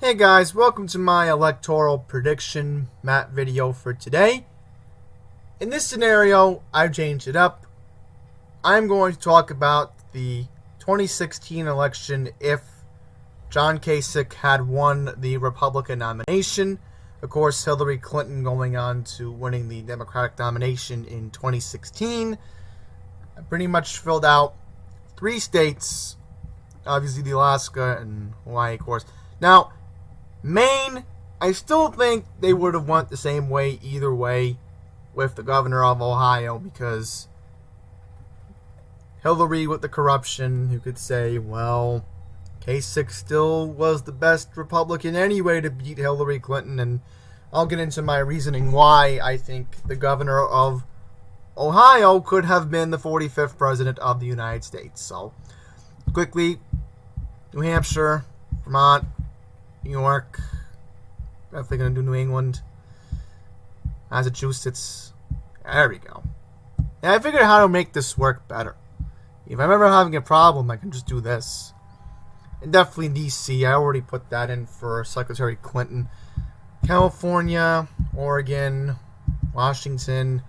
Hey guys, welcome to my electoral prediction map video for today. In this scenario, I've changed it up. I'm going to talk about the 2016 election if John Kasich had won the Republican nomination. Of course, Hillary Clinton going on to winning the Democratic nomination in 2016. I pretty much filled out 3 states, obviously the Alaska and Hawaii, of course. Now, Maine, I still think they would have went the same way either way with the governor of Ohio, because Hillary with the corruption, who could say, well, Kasich still was the best Republican anyway to beat Hillary Clinton, and I'll get into my reasoning why I think the governor of Ohio could have been the 45th president of the United States. So, quickly, New Hampshire, Vermont, New York, definitely going to do New England, Massachusetts. There we go. And I figured out how to make this work better. If I'm ever having a problem, I can just do this. And definitely D.C., I already put that in for Secretary Clinton. California, Oregon, Washington,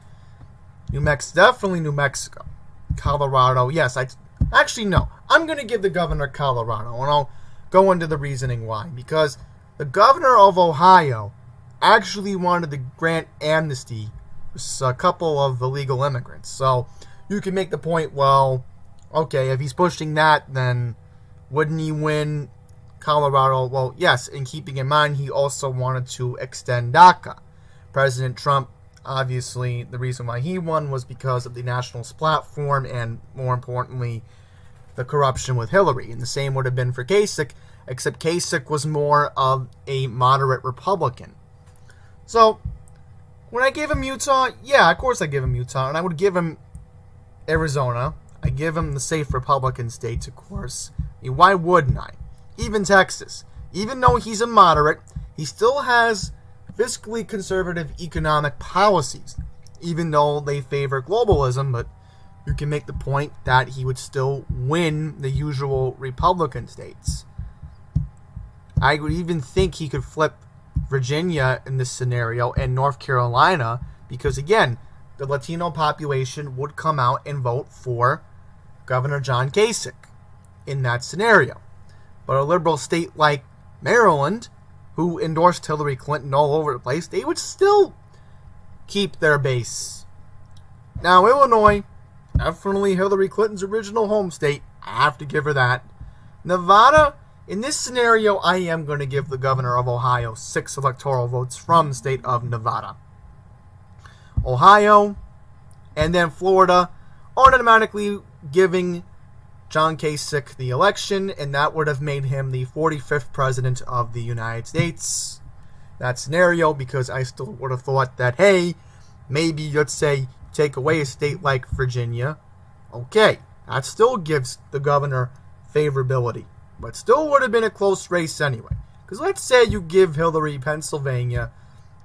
New Mexico, definitely New Mexico. Colorado, yes, actually no. I'm going to give the governor Colorado, and I'll go into the reasoning why. Because the governor of Ohio actually wanted to grant amnesty to a couple of illegal immigrants. So you can make the point, well, okay, if he's pushing that, then wouldn't he win Colorado? Well, yes, and keeping in mind he also wanted to extend DACA. President Trump, obviously, the reason why he won was because of the nationalist platform and, more importantly, the corruption with Hillary. And the same would have been for Kasich, except Kasich was more of a moderate Republican. So, when I gave him Utah, yeah, of course I give him Utah, and I would give him Arizona. I give him the safe Republican states, of course. I mean, why wouldn't I? Even Texas. Even though he's a moderate, he still has fiscally conservative economic policies, even though they favor globalism, but you can make the point that he would still win the usual Republican states. I would even think he could flip Virginia in this scenario and North Carolina, because again, the Latino population would come out and vote for Governor John Kasich in that scenario. But a liberal state like Maryland, who endorsed Hillary Clinton all over the place, they would still keep their base. Now, Illinois, definitely Hillary Clinton's original home state. I have to give her that. Nevada, in this scenario, I am going to give the governor of Ohio 6 electoral votes from the state of Nevada. Ohio, and then Florida, automatically giving John Kasich the election, and that would have made him the 45th president of the United States. That scenario, because I still would have thought that, hey, maybe, let's say, take away a state like Virginia. Okay, that still gives the governor favorability, but still would have been a close race anyway. Because let's say you give Hillary Pennsylvania,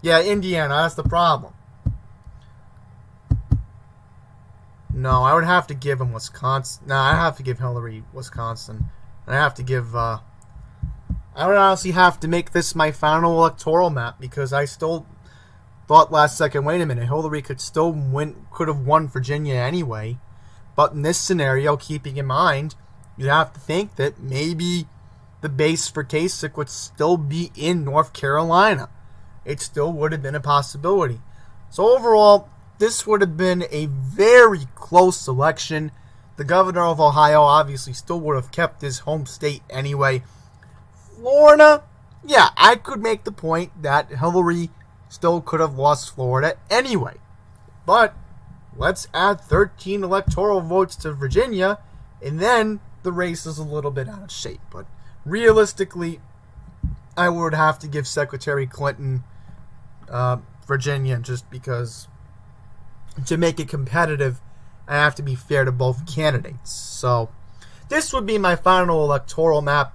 yeah, Indiana, that's the problem. No, I would have to give him Wisconsin. No, I have to give Hillary Wisconsin. And I have to give, I would honestly have to make this my final electoral map, because I still thought last second, wait a minute, Hillary could have won Virginia anyway. But in this scenario, keeping in mind, you'd have to think that maybe the base for Kasich would still be in North Carolina. It still would have been a possibility. So overall, this would have been a very close election. The governor of Ohio obviously still would have kept his home state anyway. Florida, yeah, I could make the point that Hillary still could have lost Florida anyway. But let's add 13 electoral votes to Virginia, and then the race is a little bit out of shape. But realistically, I would have to give Secretary Clinton Virginia, just because to make it competitive, I have to be fair to both candidates. So this would be my final electoral map.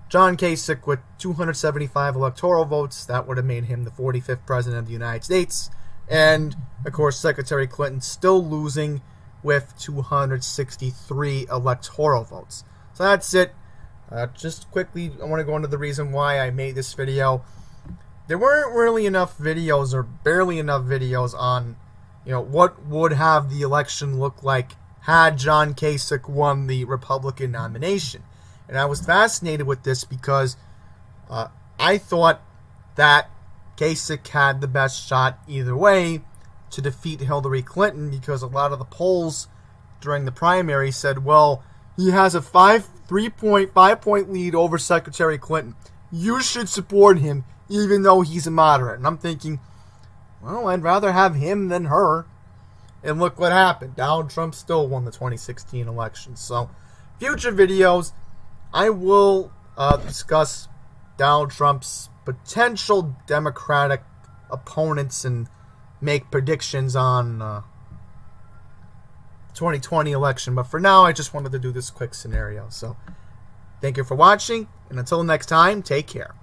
John Kasich with 275 electoral votes. That would have made him the 45th president of the United States. And, of course, Secretary Clinton still losing with 263 electoral votes. So that's it. Just quickly, I want to go into the reason why I made this video. There weren't really enough videos, or barely enough videos, on what would have the election look like had John Kasich won the Republican nomination. And I was fascinated with this because I thought that Kasich had the best shot either way to defeat Hillary Clinton, because a lot of the polls during the primary said, well, he has a 3.5 point lead over Secretary Clinton. You should support him even though he's a moderate. And I'm thinking, well, I'd rather have him than her. And look what happened. Donald Trump still won the 2016 election. So, future videos, I will discuss Donald Trump's potential Democratic opponents and make predictions on the 2020 election. But for now, I just wanted to do this quick scenario. So, thank you for watching, and until next time, take care.